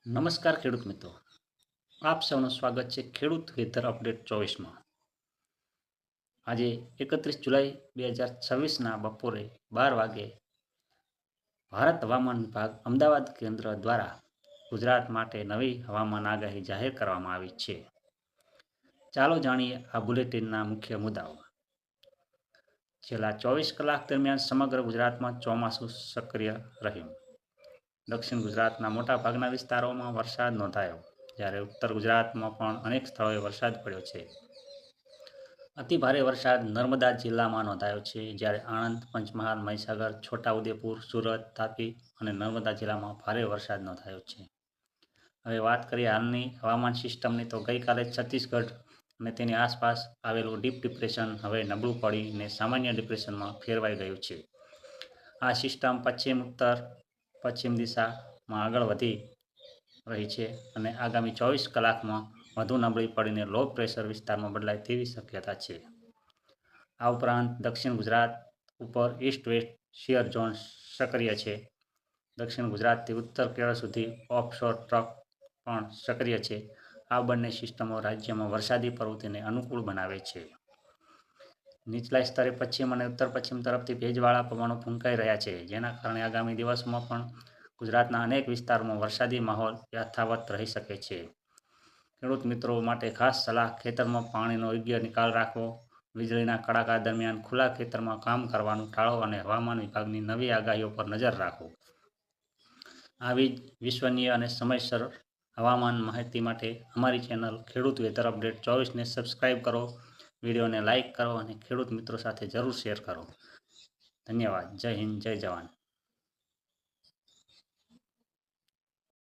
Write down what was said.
નમસ્કાર ખેડૂત મિત્રો, આપ સૌનું સ્વાગત છે ખેડૂત વેધર અપડેટ 24માં. આજે 31 જુલાઈ 2026ના બપોરે 12 વાગે ભારત હવામાન વિભાગ અમદાવાદ કેન્દ્ર દ્વારા ગુજરાત માટે નવી હવામાન આગાહી જાહેર કરવામાં આવી છે. ચાલો જાણીએ આ બુલેટિનના મુખ્ય મુદ્દાઓ. છેલ્લા 24 કલાક દરમિયાન સમગ્ર ગુજરાતમાં ચોમાસું સક્રિય રહ્યું. દક્ષિણ ગુજરાતના મોટાભાગના વિસ્તારોમાં વરસાદ નોંધાયો, જ્યારે ઉત્તર ગુજરાતમાં પણ અનેક સ્થળોએ વરસાદ પડ્યો છે. અતિભારે વરસાદ નર્મદા જિલ્લામાં નોંધાયો છે, જ્યારે આણંદ, પંચમહાલ, મહીસાગર, છોટાઉદેપુર, સુરત, તાપી અને નર્મદા જિલ્લામાં ભારે વરસાદ નોંધાયો છે. હવે વાત કરીએ હાલની હવામાન સિસ્ટમની, તો ગઈકાલે છત્તીસગઢ અને તેની આસપાસ આવેલું ડીપ ડિપ્રેશન હવે નબળું પડીને સામાન્ય ડિપ્રેશનમાં ફેરવાઈ ગયું છે. આ સિસ્ટમ પશ્ચિમ-ઉત્તર પશ્ચિમ દિશામાં આગળ વધી રહી છે અને આગામી 24 કલાકમાં વધુ નબળી પડીને લો પ્રેશર વિસ્તારમાં બદલાય તેવી શક્યતા છે. આ ઉપરાંત દક્ષિણ ગુજરાત ઉપર ઈસ્ટ વેસ્ટ શિયર ઝોન સક્રિય છે. દક્ષિણ ગુજરાતથી ઉત્તર કેરળ સુધી ઓફશોર ટ્રફ પણ સક્રિય છે. આ બંને સિસ્ટમો રાજ્યમાં વરસાદી પ્રવૃત્તિને અનુકૂળ બનાવે છે. નીચલા સ્તરે પશ્ચિમ અને ઉત્તર પશ્ચિમ તરફથી ભેજવાળા પવનો ફૂંકાઈ રહ્યા છે, જેના કારણે આગામી દિવસોમાં પણ ગુજરાતના અનેક વિસ્તારોમાં વરસાદી માહોલ યથાવત રહી શકે છે. ખેડૂત મિત્રો માટે ખાસ સલાહ: ખેતરમાં પાણીનો યોગ્ય નિકાલ રાખવો, વીજળીના કડાકા દરમિયાન ખુલ્લા ખેતરમાં કામ કરવાનું ટાળો અને હવામાન વિભાગની નવી આગાહીઓ પર નજર રાખો. આવી જ વિશ્વસનીય અને સમયસર હવામાન માહિતી માટે અમારી ચેનલ ખેડૂત વેધર અપડેટ 24ને સબસ્ક્રાઇબ કરો, વિડીયોને લાઇક કરો અને ખેડૂત મિત્રો સાથે જરૂર શેર કરો. ધન્યવાદ. જય હિન્દ, જય જવાન.